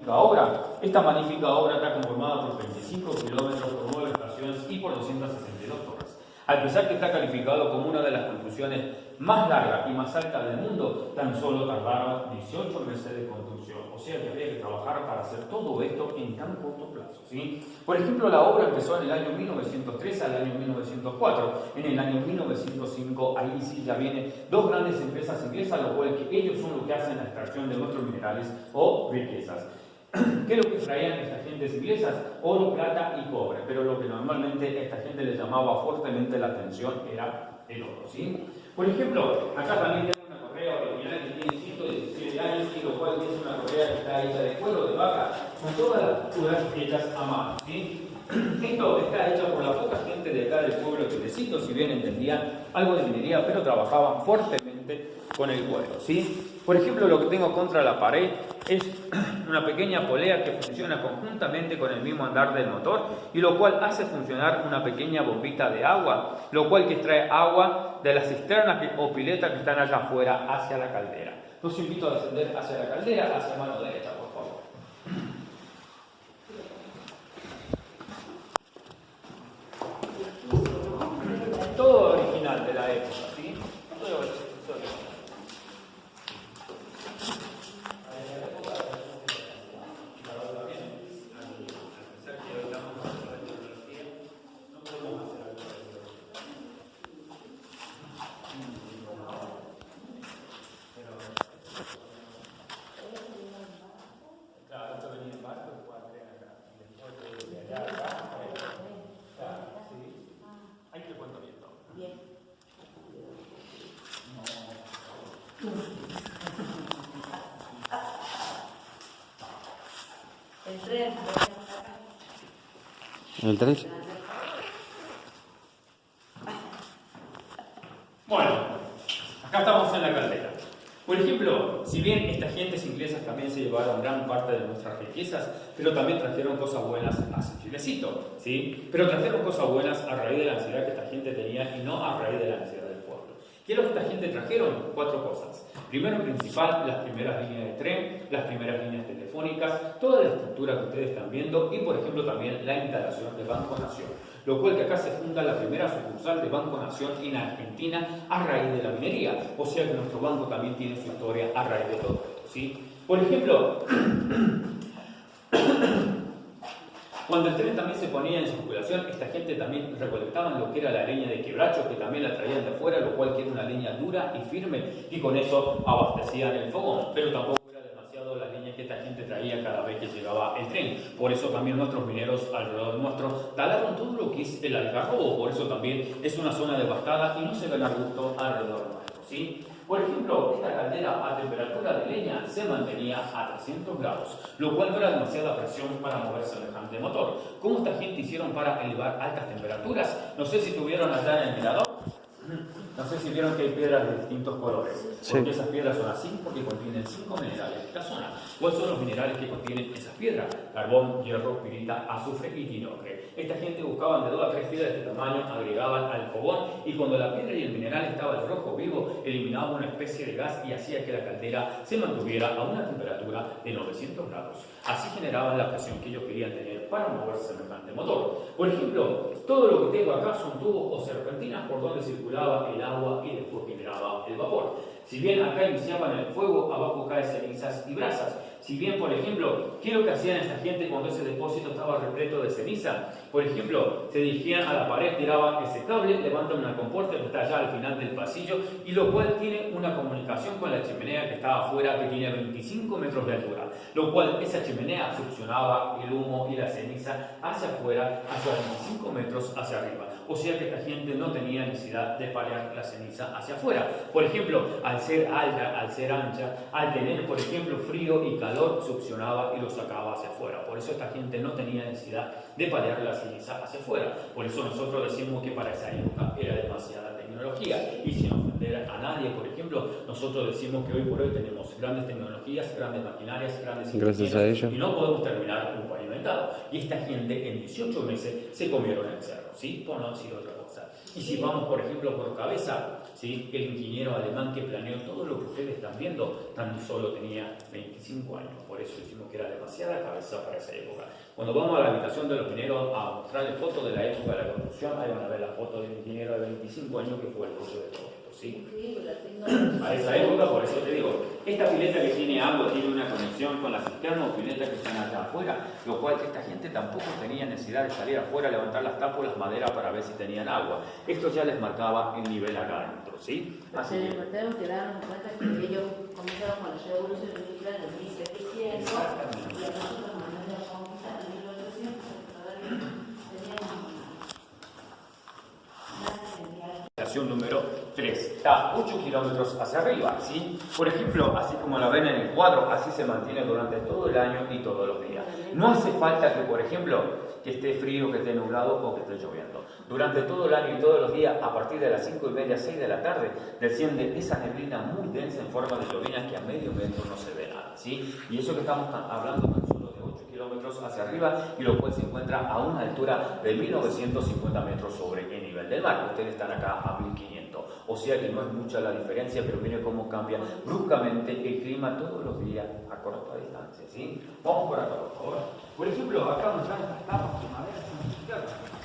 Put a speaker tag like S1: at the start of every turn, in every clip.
S1: obra. Esta magnífica obra está conformada por 25 kilómetros, por 9 estaciones y por 262 torres. Al pesar que está calificado como una de las construcciones más largas y más altas del mundo, tan solo tardaron 18 meses de construcción. O sea que había que trabajar para hacer todo esto en tan corto plazo, ¿sí? Por ejemplo, la obra empezó en el año 1903 al año 1904. En el año 1905, ahí sí ya vienen dos grandes empresas inglesas, lo cual que ellos son los que hacen la extracción de nuestros minerales o riquezas. ¿Qué es lo que traían estas gentes inglesas? Oro, plata y cobre, pero lo que normalmente esta gente le llamaba fuertemente la atención era el oro, ¿sí? Por ejemplo, acá también tengo una correa original que tiene 117 años y lo cual es una correa que está hecha de cuero de vaca con todas las costuras hechas a mano, ¿sí? Esto está hecho por la poca gente de acá del pueblo Quilecito, si bien entendían algo de minería, pero trabajaban fuertemente con el cuero, ¿sí? Por ejemplo, lo que tengo contra la pared es una pequeña polea que funciona conjuntamente con el mismo andar del motor y lo cual hace funcionar una pequeña bombita de agua, lo cual que extrae agua de las cisternas o piletas que están allá afuera hacia la caldera. Los invito a descender hacia la caldera, hacia mano derecha, por favor. Todo original de la época, ¿sí? Todo original.
S2: ¿El 3?
S1: Bueno, acá estamos en la caldera. Por ejemplo, si bien estas gentes inglesas también se llevaron gran parte de nuestras riquezas, pero también trajeron cosas buenas a Chilecito, ¿sí? Pero trajeron cosas buenas a raíz de la ansiedad que esta gente tenía y no a raíz de la ansiedad del pueblo. ¿Qué es lo que esta gente trajeron? 4 cosas. Primero y principal, las primeras líneas de tren, las primeras líneas telefónicas, toda la estructura que ustedes están viendo y, por ejemplo, también la instalación de Banco Nación. Lo cual que acá se funda la primera sucursal de Banco Nación en Argentina a raíz de la minería. O sea que nuestro banco también tiene su historia a raíz de todo esto, ¿sí? Por ejemplo, cuando el tren también se ponía en circulación, esta gente también recolectaban lo que era la leña de quebracho, que también la traían de afuera, lo cual que era una leña dura y firme, y con eso abastecían el fogón. Pero tampoco era demasiado la leña que esta gente traía cada vez que llegaba el tren. Por eso también nuestros mineros alrededor nuestro talaron todo lo que es el algarrobo, por eso también es una zona devastada y no se ven a gusto alrededor nuestro, ¿sí? Por ejemplo, esta caldera a temperatura de leña se mantenía a 300 grados, lo cual no era demasiada presión para mover semejante motor. ¿Cómo esta gente hicieron para elevar altas temperaturas? No sé si tuvieron allá en el mirador. No sé si vieron que hay piedras de distintos colores.
S2: Sí.
S1: Porque esas piedras son así porque contienen 5 minerales de esta zona. ¿Cuáles son los minerales que contienen esas piedras? Carbón, hierro, pirita, azufre y tinocre. Esta gente buscaban de 2 a 3 piedras de este tamaño, agregaban al fogón y cuando la piedra y el mineral estaba al rojo vivo, eliminaban una especie de gas y hacía que la caldera se mantuviera a una temperatura de 900 grados. Así generaban la presión que ellos querían tener para mover semejante motor. Por ejemplo, todo lo que tengo acá son tubos o serpentinas por donde circulaba el agua y después generaba el vapor. Si bien acá iniciaban el fuego, abajo caen cenizas y brasas. Si bien, por ejemplo, ¿qué es lo que hacían esta gente cuando ese depósito estaba repleto de ceniza? Por ejemplo, se dirigían a la pared, tiraban ese cable, levantan una compuerta que está allá al final del pasillo y lo cual tiene una comunicación con la chimenea que estaba afuera, que tiene 25 metros de altura, lo cual esa chimenea succionaba el humo y la ceniza hacia afuera, hacia 25 metros hacia arriba. O sea que esta gente no tenía necesidad de parear la ceniza hacia afuera. Por ejemplo, al ser alta, al ser ancha, al tener, por ejemplo, frío y calor, succionaba y lo sacaba hacia afuera. Por eso esta gente no tenía necesidad de parear la ceniza hacia afuera. Por eso nosotros decimos que para esa época era demasiada tecnología. Y sin ofender a nadie, por ejemplo, nosotros decimos que hoy por hoy tenemos grandes tecnologías, grandes maquinarias, grandes
S2: gracias a ello.
S1: y no podemos terminar un pavimentado. Y esta gente en 18 meses se comieron el cerro, ¿sí? Por no decir otra cosa. Y si vamos, por ejemplo, por cabeza, ¿sí? El ingeniero alemán que planeó todo lo que ustedes están viendo tan solo tenía 25 años. Por eso decimos que era demasiada cabeza para esa época. Cuando vamos a la habitación de los mineros a mostrarles fotos de la época de la construcción, ahí van a ver la foto del ingeniero de 25 años que fue el coche de todo esto, ¿sí? A esa época, por eso te digo, esta pileta que tiene agua tiene una conexión con las cisternas o piletas que están allá afuera, lo cual esta gente tampoco tenía necesidad de salir afuera, levantar las tápulas, madera para ver si tenían agua. Esto ya les marcaba el nivel acá adentro, ¿sí? Así que
S2: tenemos que darnos cuenta que ellos comenzaron con la revolución industrial en 1700 y nosotros mandamos a conquistar en 1800, todavía teníamos
S1: estación número 3. Está 8 kilómetros hacia arriba, ¿sí? Por ejemplo, así como la ven en el cuadro, así se mantiene durante todo el año y todos los días. No hace falta que, por ejemplo, que esté frío, que esté nublado o que esté lloviendo. Durante todo el año y todos los días, a partir de las 5:30, 6 de la tarde, desciende esa neblina muy densa en forma de llovizna que a medio metro no se ve nada, ¿sí? Y eso que estamos hablando tan solo de 8 kilómetros hacia arriba, y lo cual se encuentra a una altura de 1950 metros sobre el nivel del mar. Ustedes están acá a 1500, o sea que no es mucha la diferencia, pero miren cómo cambia bruscamente el clima todos los días a corta distancia, ¿sí? Vamos por acá, por favor. Por ejemplo, acá donde están estas tapas de madera,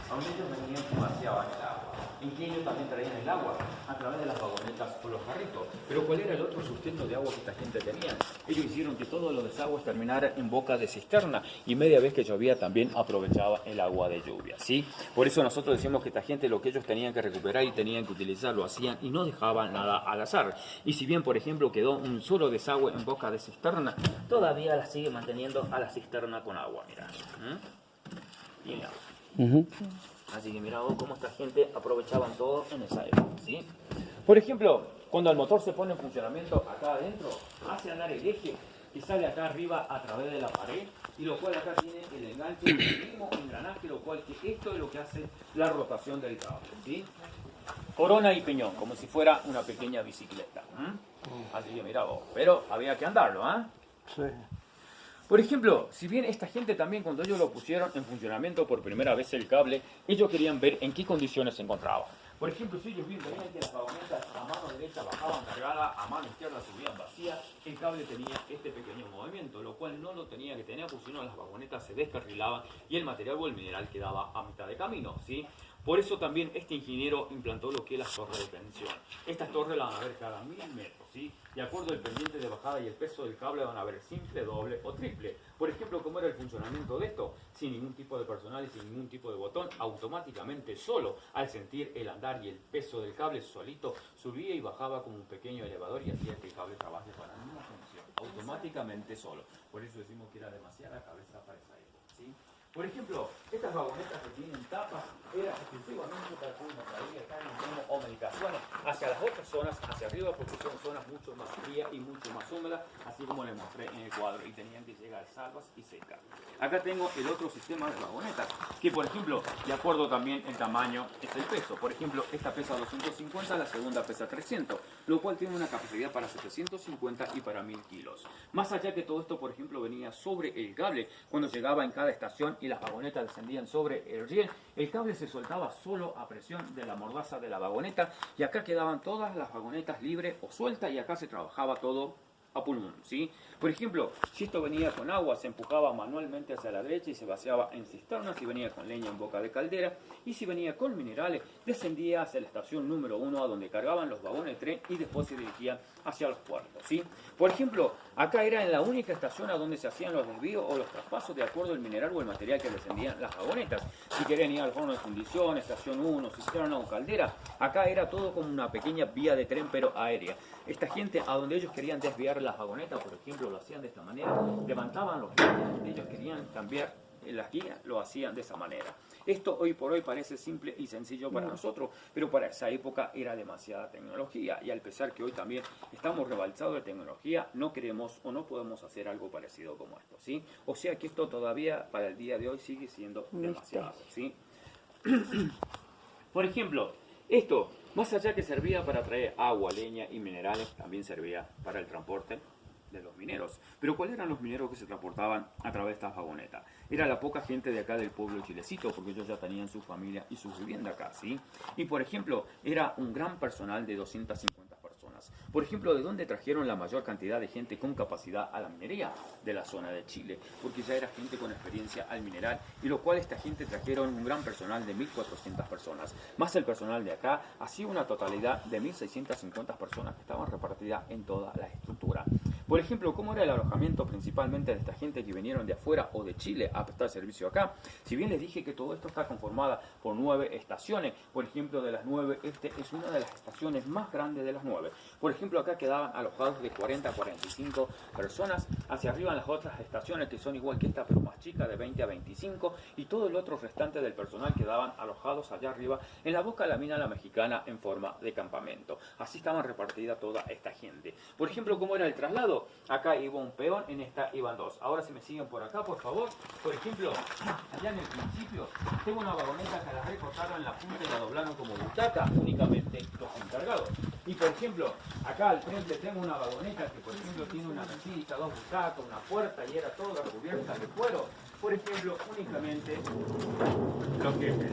S1: donde ellos venían y vaciaban el agua. En que ellos también traían el agua a través de las vagonetas o los carritos. Pero ¿cuál era el otro sustento de agua que esta gente tenía? Ellos hicieron que todos los desagües terminaran en boca de cisterna, y media vez que llovía también aprovechaba el agua de lluvia, ¿sí? Por eso nosotros decimos que esta gente lo que ellos tenían que recuperar y tenían que utilizar lo hacían y no dejaban nada al azar. Y si bien, por ejemplo, quedó un solo desagüe en boca de cisterna, todavía la sigue manteniendo a la cisterna con agua, mirá. Y mira. Así que mira vos cómo esta gente aprovechaban todo en esa época, ¿sí? Por ejemplo, cuando el motor se pone en funcionamiento acá adentro, hace andar el eje y sale acá arriba a través de la pared, y lo cual acá tiene el enganche del mismo engranaje, lo cual que esto es lo que hace la rotación del cable, ¿sí? Corona y peñón, como si fuera una pequeña bicicleta. Así que mira vos, pero había que andarlo, ¿ah? Sí. Por ejemplo, si bien esta gente también, cuando ellos lo pusieron en funcionamiento por primera vez el cable, ellos querían ver en qué condiciones se encontraba. Por ejemplo, si ellos veían que las vagonetas a mano derecha bajaban cargada, a mano izquierda subían vacía, el cable tenía este pequeño movimiento, lo cual no lo tenía que tener, porque si no las vagonetas se descarrilaban y el material o el mineral quedaba a mitad de camino, ¿sí? Por eso también este ingeniero implantó lo que es las torres de tensión. Estas torres las van a ver cada 1000 metros, ¿sí? De acuerdo al pendiente de bajada y el peso del cable van a ver simple, doble o triple. Por ejemplo, ¿cómo era el funcionamiento de esto? Sin ningún tipo de personal y sin ningún tipo de botón, automáticamente solo, al sentir el andar y el peso del cable solito, subía y bajaba como un pequeño elevador y hacía que el cable trabaje para la misma función, automáticamente solo. Por eso decimos que era demasiada cabeza para esa época, ¿sí? Por ejemplo, estas vagonetas que tienen tapas eran exclusivamente para que uno traía carne o medicaciones hacia las otras zonas, hacia arriba, porque son zonas mucho más frías y mucho más húmedas, así como les mostré en el cuadro, y tenían que llegar salvas y secas. Acá tengo el otro sistema de vagonetas, que por ejemplo, de acuerdo también el tamaño, es el peso. Por ejemplo, esta pesa 250, la segunda pesa 300, lo cual tiene una capacidad para 750 y para 1000 kilos. Más allá que todo esto, por ejemplo, venía sobre el cable, cuando llegaba en cada estación y las vagonetas descendían sobre el riel, el cable se soltaba solo a presión de la mordaza de la vagoneta, y acá quedaban todas las vagonetas libres o sueltas, y acá se trabajaba todo a pulmón, ¿sí? Por ejemplo, si esto venía con agua, se empujaba manualmente hacia la derecha y se vaciaba en cisternas. Si venía con leña, en boca de caldera, y si venía con minerales, descendía hacia la estación número 1, a donde cargaban los vagones de tren, y después se dirigían hacia los puertos, ¿sí? Por ejemplo, acá era en la única estación a donde se hacían los desvíos o los traspasos de acuerdo al mineral o el material que descendían las vagonetas. Si querían ir al horno de fundición, estación 1, cisterna o caldera, acá era todo como una pequeña vía de tren, pero aérea. Esta gente, a donde ellos querían desviar las vagonetas, por ejemplo, lo hacían de esta manera, levantaban los guías, donde ellos querían cambiar las guías, lo hacían de esa manera. Esto hoy por hoy parece simple y sencillo para nosotros, pero para esa época era demasiada tecnología, y al pesar que hoy también estamos rebalsados de tecnología, no queremos o no podemos hacer algo parecido como esto, ¿sí? O sea que esto todavía para el día de hoy sigue siendo demasiado, ¿sí? Por ejemplo, esto, más allá que servía para traer agua, leña y minerales, también servía para el transporte de los mineros. Pero ¿cuáles eran los mineros que se transportaban a través de estas vagonetas? Era la poca gente de acá del pueblo chilecito, porque ellos ya tenían su familia y su vivienda acá, ¿sí? Y por ejemplo, era un gran personal de 250 personas. Por ejemplo, ¿de dónde trajeron la mayor cantidad de gente con capacidad a la minería? De la zona de Chile, porque ya era gente con experiencia al mineral, y lo cual esta gente trajeron un gran personal de 1.400 personas, más el personal de acá, así una totalidad de 1.650 personas que estaban repartidas en toda la estructura. Por ejemplo, ¿cómo era el alojamiento principalmente de esta gente que vinieron de afuera o de Chile a prestar servicio acá? Si bien les dije que todo esto está conformada por 9 estaciones, por ejemplo, de las 9, este es una de las estaciones más grandes de las 9. Por ejemplo, acá quedaban alojados de 40 a 45 personas, hacia arriba en las otras estaciones que son igual que esta, pero más chicas, de 20 a 25, y todo el otro restante del personal quedaban alojados allá arriba en la boca de la mina La Mexicana en forma de campamento. Así estaban repartida toda esta gente. Por ejemplo, ¿cómo era el traslado? Acá iba un peón, en esta iban 2. Ahora si me siguen por acá, por favor. Por ejemplo, allá en el principio tengo una vagoneta que la recortaron en la punta y la doblaron como butaca, únicamente los encargados. Y por ejemplo, acá al frente tengo una vagoneta que por ejemplo tiene una mesita, 2 butacas, una puerta y era toda cubierta de cuero. Por ejemplo, únicamente los jefes.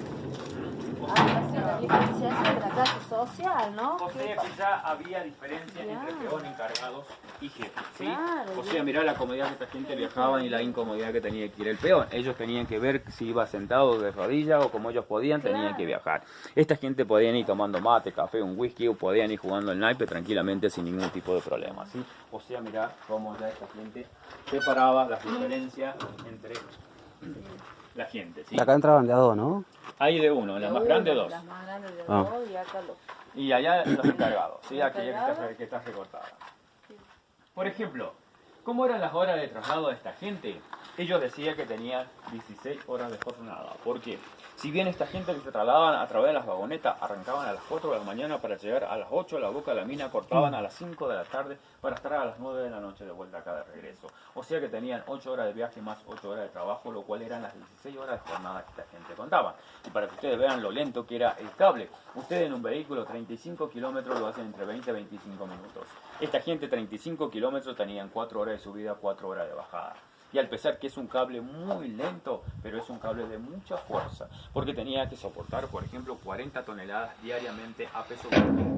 S2: La diferenciación de la clase social, ¿no?
S1: O sea que ya había diferencia entre peón, encargados y jefes, ¿sí?
S2: Claro,
S1: O sea, mirá la comodidad que esta gente viajaba y la incomodidad que tenía que ir el peón. Ellos tenían que ver si iba sentado de rodillas o como ellos podían, tenían que viajar. Esta gente podían ir tomando mate, café, un whisky, o podían ir jugando el naipe tranquilamente sin ningún tipo de problema, ¿sí? O sea, mirá cómo ya esta gente separaba las diferencias entre la gente, ¿sí?
S3: Acá entraban de a 2, ¿no?
S1: Hay de uno, la más grande 2.
S2: Las más grandes de
S3: Ah.
S2: 2 y acá los...
S1: Y allá los encargados, ¿sí?
S2: Los
S1: Aquella
S2: encargados.
S1: que está recortada. Por ejemplo, ¿cómo eran las horas de traslado de esta gente? Ellos decían que tenían 16 horas de jornada. ¿Por qué? Si bien esta gente que se trasladaban a través de las vagonetas arrancaban a las 4 de la mañana para llegar a las 8 a la boca de la mina, cortaban a las 5 de la tarde para estar a las 9 de la noche de vuelta acá de regreso. O sea que tenían 8 horas de viaje más 8 horas de trabajo, lo cual eran las 16 horas de jornada que esta gente contaba. Y para que ustedes vean lo lento que era el cable, ustedes en un vehículo 35 kilómetros lo hacen entre 20 y 25 minutos. Esta gente 35 kilómetros tenían 4 horas de subida, 4 horas de bajada. Y al pesar que es un cable muy lento, pero es un cable de mucha fuerza, porque tenía que soportar, por ejemplo, 40 toneladas diariamente a peso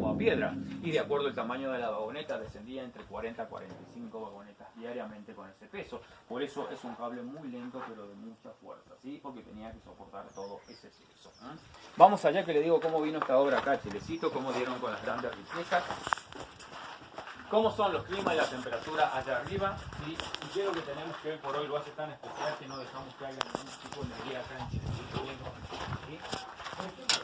S1: o a piedra. Y de acuerdo al tamaño de la vagoneta, descendía entre 40 a 45 vagonetas diariamente con ese peso. Por eso es un cable muy lento, pero de mucha fuerza, ¿sí? Porque tenía que soportar todo ese peso. Vamos allá que le digo cómo vino esta obra acá, Chilecito, cómo dieron con las grandes riquezas. ¿Cómo son los climas y la temperatura allá arriba? ¿Sí? Y quiero que tenemos que hoy por hoy lo hace tan especial que no dejamos que haya ningún tipo de energía acá en Chilecito. ¿Sí?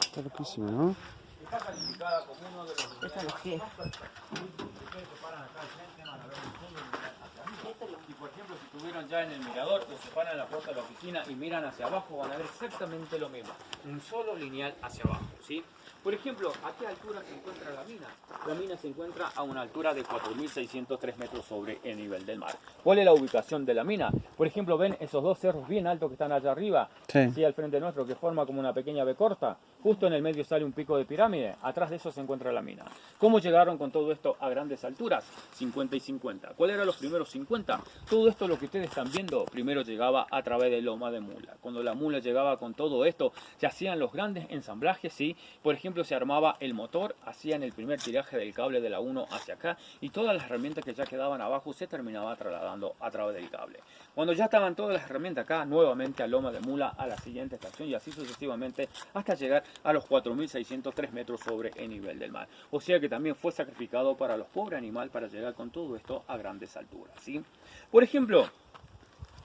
S3: Está loquísimo, ¿no?
S1: Está calificada como uno de los
S2: Estos son los jefes.
S1: Ustedes se paran acá al frente, van a ver el fondo y miran hacia arriba. Y por ejemplo, si estuvieron ya en el mirador o se paran en la puerta de la oficina y miran hacia abajo, van a ver exactamente lo mismo. Un solo lineal hacia abajo, ¿sí? Por ejemplo, ¿a qué altura se encuentra la mina? La mina se encuentra a una altura de 4.603 metros sobre el nivel del mar. ¿Cuál es la ubicación de la mina? Por ejemplo, ¿ven esos dos cerros bien altos que están allá arriba?
S3: Sí.
S1: Al frente nuestro, que forma como una pequeña B corta. Justo en el medio sale un pico de pirámide. Atrás de eso se encuentra la mina. ¿Cómo llegaron con todo esto a grandes alturas? 50 y 50. ¿Cuáles eran los primeros 50? Todo esto, lo que ustedes están viendo, primero llegaba a través de loma de mula. Cuando la mula llegaba con todo esto, se hacían los grandes ensamblajes, ¿sí? Por ejemplo, se armaba el motor, hacían el primer tiraje del cable de la 1 hacia acá y todas las herramientas que ya quedaban abajo se terminaban trasladando a través del cable. Cuando ya estaban todas las herramientas acá, nuevamente a loma de mula a la siguiente estación y así sucesivamente hasta llegar a los 4.603 metros sobre el nivel del mar. O sea que también fue sacrificado para los pobres animales para llegar con todo esto a grandes alturas, ¿sí? Por ejemplo,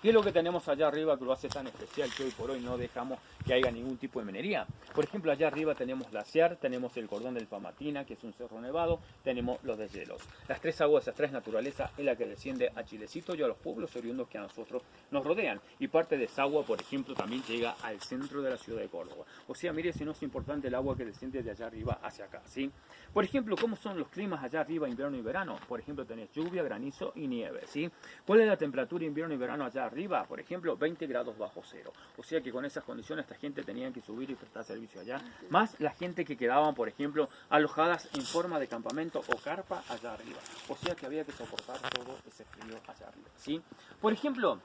S1: ¿qué es lo que tenemos allá arriba que lo hace tan especial que hoy por hoy no dejamos que haya ningún tipo de minería? Por ejemplo, allá arriba tenemos glaciar, tenemos el cordón del Famatina, que es un cerro nevado, tenemos los deshielos. Las tres aguas, esas tres naturalezas, es la que desciende a Chilecito y a los pueblos oriundos que a nosotros nos rodean. Y parte de esa agua, por ejemplo, también llega al centro de la ciudad de Córdoba. O sea, mire si no es importante el agua que desciende de allá arriba hacia acá, ¿sí? Por ejemplo, ¿cómo son los climas allá arriba, invierno y verano? Por ejemplo, tenés lluvia, granizo y nieve, ¿sí? ¿Cuál es la temperatura invierno y verano allá arriba, por ejemplo, 20 grados bajo cero. O sea que con esas condiciones esta gente tenía que subir y prestar servicio allá. Más la gente que quedaban, por ejemplo, alojadas en forma de campamento o carpa allá arriba. O sea que había que soportar todo ese frío allá arriba, ¿sí? Por ejemplo,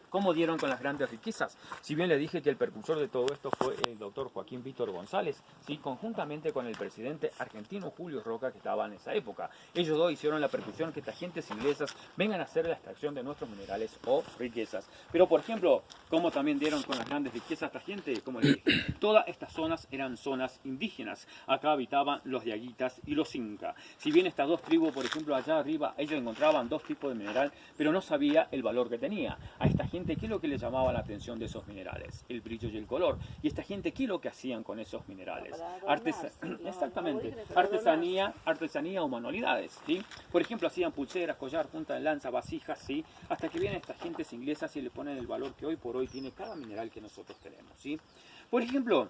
S1: ¿cómo dieron con las grandes riquezas? Si bien le dije que el precursor de todo esto fue el doctor Joaquín Víctor González, ¿sí? Conjuntamente con el presidente argentino Julio Roca, que estaba en esa época. Ellos dos hicieron la percusión que estas gentes inglesas vengan a hacer la extracción de nuestros minerales o riquezas. Pero, por ejemplo, ¿cómo también dieron con las grandes riquezas esta gente? Como le dije, todas estas zonas eran zonas indígenas. Acá habitaban los yaguitas y los inca. Si bien estas dos tribus, por ejemplo, allá arriba, ellos encontraban dos tipos de mineral, pero no sabía el valor que tenía. A esta gente, ¿qué es lo que le llamaba la atención de esos minerales? El brillo y el color. Y esta gente, ¿qué es lo que hacían con esos minerales? Exactamente. Artesanía o manualidades, ¿sí? Por ejemplo, hacían pulseras, collar, punta de lanza, vasijas, ¿sí? Hasta que vienen estas gentes inglesas y le ponen el valor que hoy por hoy tiene cada mineral que nosotros tenemos, ¿sí? Por ejemplo,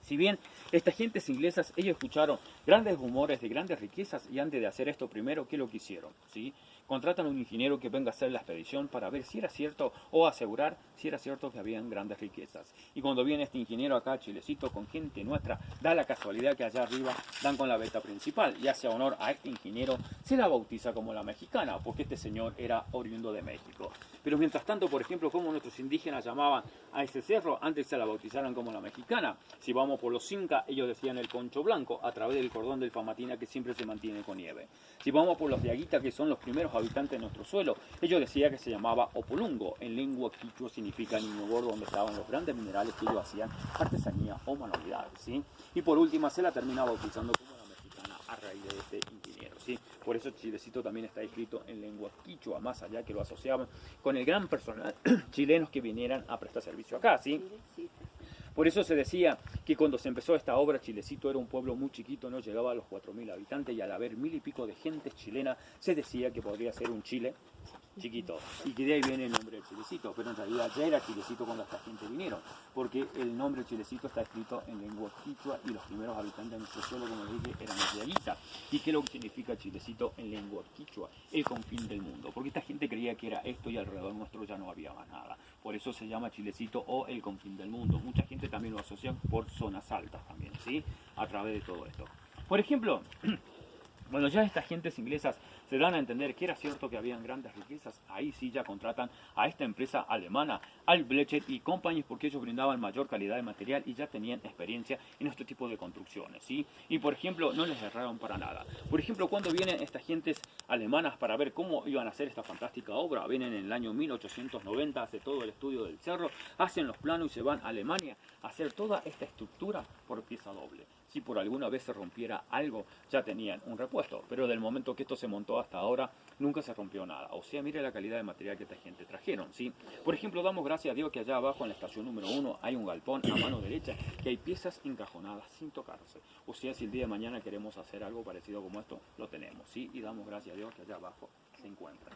S1: si bien estas gentes inglesas, ellos escucharon grandes rumores de grandes riquezas y antes de hacer esto primero, ¿qué es lo que hicieron? ¿Sí? Contratan a un ingeniero que venga a hacer la expedición para ver si era cierto o asegurar si era cierto que habían grandes riquezas. Y cuando viene este ingeniero acá a Chilecito con gente nuestra, da la casualidad que allá arriba dan con la veta principal y hace honor a este ingeniero, se la bautiza como la mexicana, porque este señor era oriundo de México. Pero mientras tanto, por ejemplo, como nuestros indígenas llamaban a ese cerro, antes se la bautizaron como la mexicana. Si vamos por los incas, ellos decían el Concho Blanco, a través del cordón del Famatina que siempre se mantiene con nieve. Si vamos por los Yaguitas, que son los primeros habitantes de nuestro suelo, ellos decían que se llamaba Opolungo. En lengua quichua significa niño gordo, donde estaban los grandes minerales que ellos hacían artesanía o manualidades, ¿sí? Y por última se la termina bautizando como la mexicana a raíz de este ingeniero, ¿sí? Por eso Chilecito también está escrito en lengua quichua, más allá que lo asociaban con el gran personal chilenos que vinieran a prestar servicio acá, ¿sí? Por eso se decía que cuando se empezó esta obra, Chilecito era un pueblo muy chiquito, no llegaba a los 4.000 habitantes, y al haber 1.000 y pico de gente chilena, se decía que podría ser un Chile chiquito, y que de ahí viene el nombre del Chilecito, pero en realidad ya era Chilecito cuando esta gente vinieron, porque el nombre Chilecito está escrito en lengua quichua y los primeros habitantes de nuestro suelo, como les dije, eran los yaguitas. ¿Y qué es lo que significa Chilecito en lengua quichua? El confín del mundo, porque esta gente creía que era esto y alrededor nuestro ya no había más nada. Por eso se llama Chilecito o el confín del mundo. Mucha gente también lo asocia por zonas altas también, ¿sí? A través de todo esto. Por ejemplo, cuando ya estas gentes inglesas se dan a entender que era cierto que habían grandes riquezas, ahí sí ya contratan a esta empresa alemana, Alblechet y Company, porque ellos brindaban mayor calidad de material y ya tenían experiencia en este tipo de construcciones, ¿sí? Y por ejemplo, no les erraron para nada. Por ejemplo, cuando vienen estas gentes alemanas para ver cómo iban a hacer esta fantástica obra, vienen en el año 1890, hace todo el estudio del cerro, hacen los planos y se van a Alemania a hacer toda esta estructura por pieza doble. Si por alguna vez se rompiera algo, ya tenían un repuesto, pero del momento que esto se montó hasta ahora, nunca se rompió nada. O sea, mire la calidad de material que esta gente trajeron, ¿sí? Por ejemplo, damos gracias a Dios que allá abajo en la estación número 1 hay un galpón a mano derecha, que hay piezas encajonadas sin tocarse. O sea, si el día de mañana queremos hacer algo parecido como esto, lo tenemos, ¿sí? Y damos gracias a Dios que allá abajo se encuentra.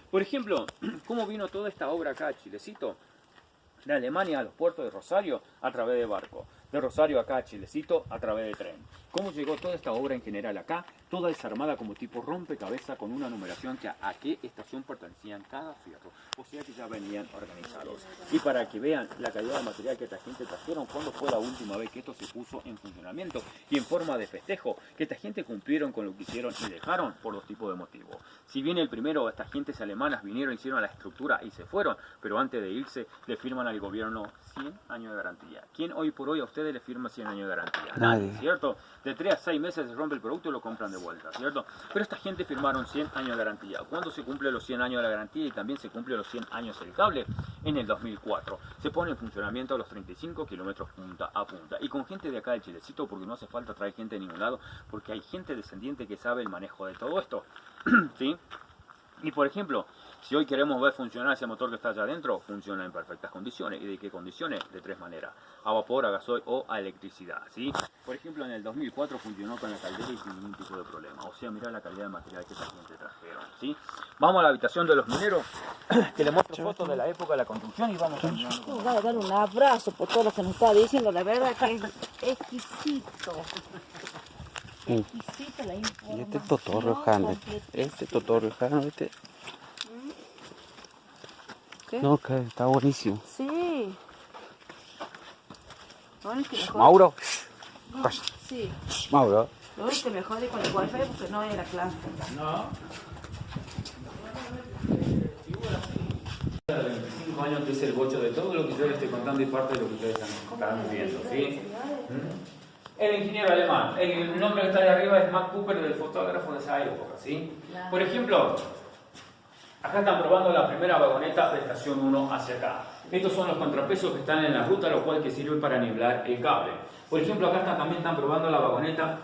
S1: Por ejemplo, ¿cómo vino toda esta obra acá a Chilecito? De Alemania a los puertos de Rosario a través de barco, de Rosario acá a Chilecito a través de tren. ¿Cómo llegó toda esta obra en general acá? Toda desarmada como tipo rompecabezas con una numeración que a qué estación pertenecían cada fierro. O sea que ya venían organizados. Y para que vean la calidad de material que esta gente trajeron, cuando fue la última vez que esto se puso en funcionamiento y en forma de festejo, que esta gente cumplieron con lo que hicieron y dejaron por dos tipos de motivos. Si bien el primero, estas gentes alemanas vinieron, hicieron la estructura y se fueron, pero antes de irse le firman al gobierno 100 años de garantía. ¿Quién hoy por hoy a ustedes le firma 100 años de garantía?
S3: Nadie.
S1: ¿Cierto? De 3 a 6 meses se rompe el producto y lo compran de vuelta, ¿cierto? Pero esta gente firmaron 100 años de garantía. ¿Cuándo se cumple los 100 años de la garantía y también se cumple los 100 años el cable? En el 2004. Se pone en funcionamiento a los 35 kilómetros punta a punta. Y con gente de acá del Chilecito, porque no hace falta traer gente de ningún lado, porque hay gente descendiente que sabe el manejo de todo esto, ¿sí? Y por ejemplo, si hoy queremos ver funcionar ese motor que está allá adentro, funciona en perfectas condiciones. ¿Y de qué condiciones? De 3 maneras. A vapor, a gasoil o a electricidad, ¿sí? Por ejemplo, en el 2004 funcionó con la caldera y sin ningún tipo de problema. O sea, mirá la calidad de material que esta gente trajeron, ¿sí? Vamos a la habitación de los mineros, que les muestro fotos de la época de la construcción y vamos terminando.
S2: Voy a dar un abrazo por todo lo que nos está diciendo. La verdad que es exquisito. Exquisita la información.
S3: Y este es Totorro Jande. Este es Totorro Jande.
S2: ¿Qué?
S3: No, que está buenísimo.
S2: Sí. Lo único que mejor...
S3: Mauro.
S2: Sí.
S3: Mauro.
S2: Lo único que me jode con el wifi porque no era clase.
S1: No. De 25 años que es el bocho de todo lo que yo les estoy contando y parte de lo que ustedes están viendo, ¿sí? El ingeniero alemán, el nombre que está ahí arriba es Max Cooper, del fotógrafo de esa época, ¿sí? Por ejemplo, acá están probando la primera vagoneta de estación 1 hacia acá. Estos son los contrapesos que están en la ruta, lo cual que sirve para nivelar el cable. Por ejemplo, acá también están probando la vagoneta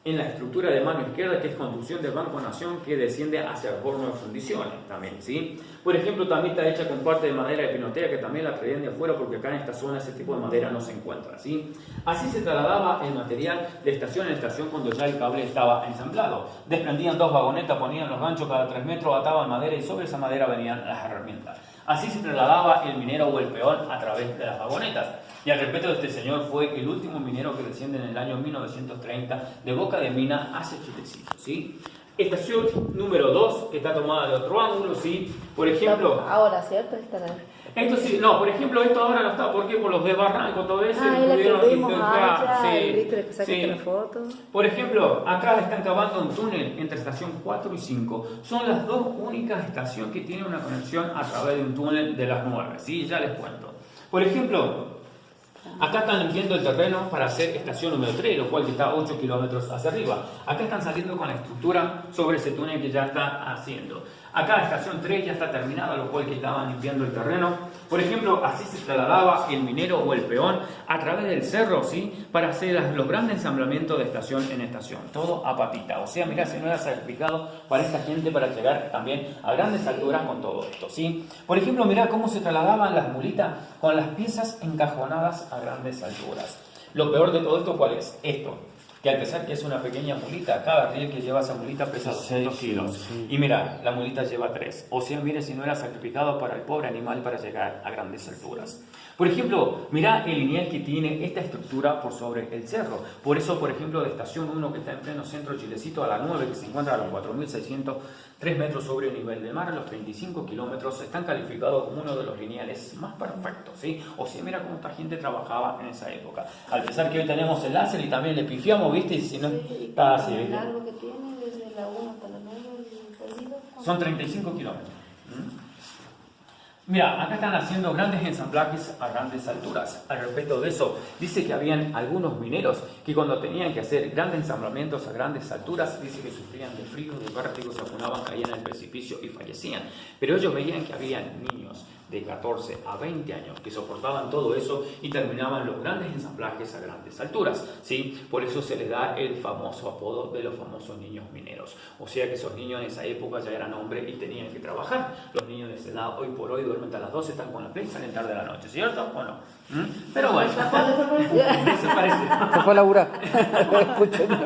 S1: en la estructura de mano izquierda, que es conducción del Banco Nación, que desciende hacia el horno de fundiciones también, ¿sí? Por ejemplo, también está hecha con parte de madera de pinotea, que también la traían de afuera, porque acá en esta zona ese tipo de madera no se encuentra, ¿sí? Así se trasladaba el material de estación en estación cuando ya el cable estaba ensamblado. Desprendían dos vagonetas, ponían los ganchos cada 3 metros, ataban madera y sobre esa madera venían las herramientas. Así se trasladaba el minero o el peón a través de las vagonetas. Y al respeto de este señor fue el último minero que desciende en el año 1930 de Boca de Mina hacia Chilecito, ¿sí? Estación número 2, que está tomada de otro ángulo, ¿sí? Por ejemplo...
S2: Ahora, ¿cierto?
S1: Esto sí, no, por ejemplo, esto ahora no está, ¿por qué? Por los de Barranco, todo eso.
S2: Ah, es la que vimos allá,
S1: sí,
S2: ¿viste? Que sacaste
S1: sí.
S2: la foto.
S1: Por ejemplo, acá están cavando un túnel entre estación 4 y 5. Son las dos únicas estaciones que tienen una conexión a través de un túnel de las 9, ¿sí? Ya les cuento. Por ejemplo, acá están limpiando el terreno para hacer estación número 3, lo cual está 8 kilómetros hacia arriba. Acá están saliendo con la estructura sobre ese túnel que ya está haciendo. Acá la estación 3 ya está terminada, lo cual que estaban limpiando el terreno. Por ejemplo, así se trasladaba el minero o el peón a través del cerro, ¿sí? Para hacer los grandes ensamblamientos de estación en estación. Todo a patita. O sea, mirá, si no era sacrificado para esta gente para llegar también a grandes alturas con todo esto, ¿sí? Por ejemplo, mirá cómo se trasladaban las mulitas con las piezas encajonadas a grandes alturas. Lo peor de todo esto, ¿cuál es? Esto. Que al pesar que es una pequeña mulita, cada riel que lleva esa mulita pesa 200 kilos. Sí. Y mira, la mulita lleva 3. O sea, mire si no era sacrificado para el pobre animal para llegar a grandes alturas. Por ejemplo, mira el lineal que tiene esta estructura por sobre el cerro. Por eso, por ejemplo, de estación 1 que está en pleno centro Chilecito a la 9, que se encuentra a los 4.603 metros sobre el nivel del mar, a los 35 kilómetros, están calificados como uno de los lineales más perfectos, ¿sí? O sea, mira cómo esta gente trabajaba en esa época. Al pesar que hoy tenemos el láser y también le pifiamos, ¿viste? Y si no está así, ¿viste?
S2: ¿El largo que tiene desde la 1 hasta la 9 perdido?
S1: Son 35 kilómetros. Mira, acá están haciendo grandes ensamblajes a grandes alturas. Al respecto de eso, dice que habían algunos mineros que cuando tenían que hacer grandes ensamblamientos a grandes alturas, dice que sufrían de frío, de vértigo, se apunaban, caían al precipicio y fallecían. Pero ellos veían que habían niños de 14 a 20 años que soportaban todo eso y terminaban los grandes ensamblajes a grandes alturas, ¿sí? Por eso se les da el famoso apodo de los famosos niños mineros. O sea que esos niños en esa época ya eran hombres y tenían que trabajar. Los niños de esa edad hoy por hoy duermen hasta las 12, están con la play y salen tarde de la noche, ¿cierto? ¿O no? Pero bueno, se parece.
S3: Se fue a laburar.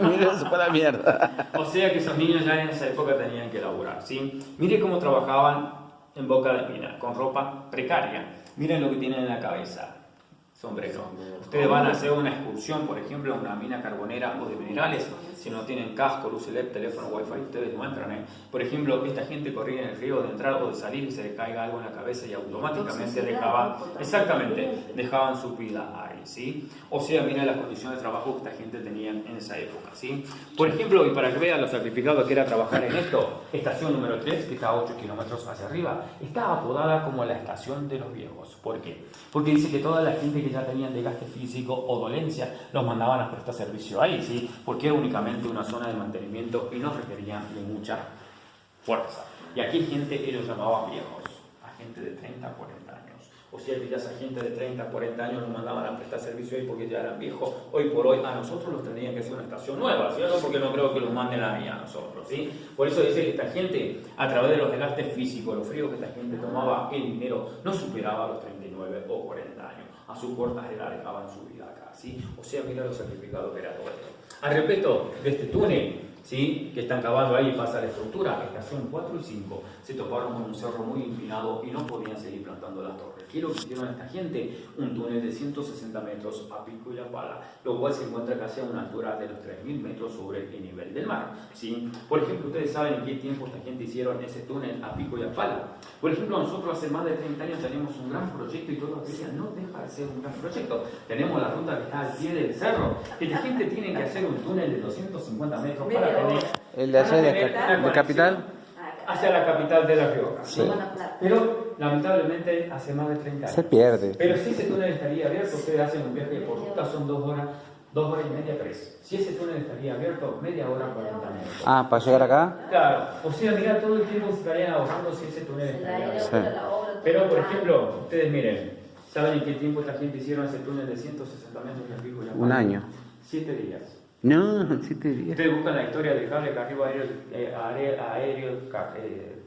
S3: Mira, se fue a la mierda.
S1: O sea que esos niños ya en esa época tenían que laburar, ¿sí? Mire cómo trabajaban en Boca de Mina, con ropa precaria. Miren lo que tienen en la cabeza. Sombrero. Ustedes van a hacer una excursión, por ejemplo, a una mina carbonera o de minerales. Si no tienen casco, luz LED, teléfono, wifi, ustedes no entran. Por ejemplo, esta gente corría en el río de entrar o de salir y se le caiga algo en la cabeza y automáticamente dejaban su vida ahí, ¿sí? O sea, miren las condiciones de trabajo que esta gente tenía en esa época, ¿sí? Por ejemplo, y para que vean lo sacrificado que era trabajar en esto, estación número 3, que está a 8 kilómetros hacia arriba, está apodada como la estación de los viejos. ¿Por qué? Porque dice que toda la gente que ya tenían desgaste físico o dolencia los mandaban a prestar servicio ahí, ¿sí? Porque era únicamente una zona de mantenimiento y no requerían de mucha fuerza. Y aquí gente, ellos llamaban viejos, a gente de 30 a 40 años. O sea que ya esa gente de 30 a 40 años nos mandaban a prestar servicio ahí porque ya eran viejos. Hoy por hoy a nosotros los tendrían que hacer una estación nueva, ¿cierto? Porque no creo que los manden ahí a nosotros, ¿sí? Por eso dice que esta gente, a través de los desgastes físicos, los fríos que esta gente tomaba, el dinero no superaba los 39 o 40 años. A sus cortas edades dejaban su vida acá, ¿sí? O sea, mira lo sacrificado que era todo esto. Al respecto de este túnel, ¿sí? Que están cavando ahí, pasa la estructura, estación 4 y 5, se toparon con un cerro muy empinado y no podían seguir plantando levantando las torres. ¿Qué es lo que hicieron esta gente? Un túnel de 160 metros a pico y a pala, lo cual se encuentra casi a una altura de los 3.000 metros sobre el nivel del mar. ¿Sí? Por ejemplo, ustedes saben en qué tiempo esta gente hicieron ese túnel a pico y a pala. Por ejemplo, nosotros hace más de 30 años teníamos un gran proyecto y todavía no deja de ser un gran proyecto. Tenemos la ruta que está al pie del cerro, que esta gente tiene que hacer un túnel de 250 metros para tener...
S3: ¿El de allá de Capital?
S1: Hacia la capital de La Rioja.
S3: Sí.
S1: Pero lamentablemente hace más de 30 años.
S3: Se pierde.
S1: Pero si ese túnel estaría abierto, ustedes hacen un viaje por ruta, son 2 horas y media, 3. Si ese túnel estaría abierto, media hora, 40 minutos.
S3: Ah, ¿para llegar acá?
S1: Claro, o sea, mira, todo el tiempo se estarían ahorrando si ese túnel estaría abierto.
S3: Sí.
S1: Pero, por ejemplo, ustedes miren, ¿saben en qué tiempo esta gente hicieron ese túnel de 160 metros de pico y a pala?
S3: Un año.
S1: 7 días.
S3: No, 7 días.
S1: Ustedes buscan la historia del cable carril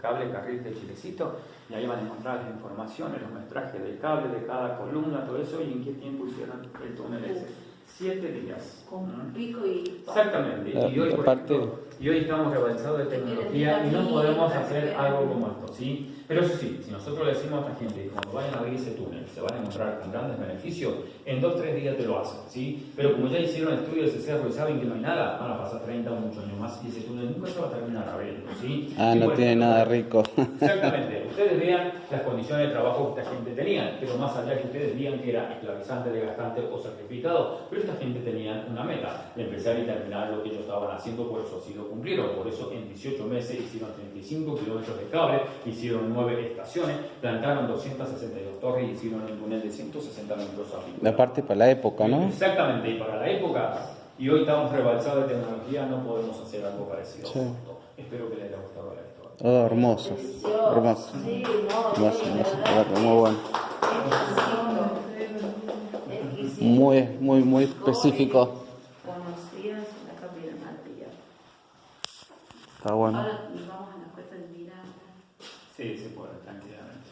S1: cable carril de Chilecito y ahí van a encontrar las informaciones, los metrajes del cable, de cada columna, todo eso y en qué tiempo hicieron el túnel ese. 7 días.
S2: Con pico y...
S1: Exactamente. Y hoy, por ejemplo, hoy estamos rebasados de tecnología y no podemos hacer algo como esto, ¿sí? Pero eso sí, si nosotros le decimos a esta gente que cuando vayan a abrir ese túnel se van a encontrar con grandes beneficios, en 2-3 días te lo hacen, ¿sí? Pero como ya hicieron estudios de ese cerro y saben que no hay nada, van a pasar 30 o muchos años más y ese túnel nunca se va a terminar abriendo, ¿sí?
S3: Ah, no tiene nada rico.
S1: Exactamente. Ustedes vean las condiciones de trabajo que esta gente tenía, pero más allá que ustedes digan que era esclavizante, desgastante o sacrificado, pero esta gente tenía una meta, de empezar y terminar lo que ellos estaban haciendo, por eso sí lo cumplieron. Por eso en 18 meses hicieron 35 kilómetros de cable, hicieron 9 estaciones, plantaron 262 torres y hicieron un túnel de 160 metros a pico.
S3: La parte para la época, ¿no?
S1: Exactamente, y para la época, y hoy estamos rebalsados de tecnología, no podemos hacer algo parecido.
S3: Sí.
S1: Espero que les haya gustado la historia.
S3: Oh, hermoso. Hermoso.
S2: Sí, no,
S3: Hermoso,
S2: sí,
S3: hermoso.
S2: de verdad.
S3: Muy bueno.
S2: Exquisito.
S3: Muy específico.
S2: Conocías la capilla Martilla.
S3: Está bueno.
S2: Ahora vamos a la cuesta de Miranda.
S1: Sí, se puede, tranquilamente.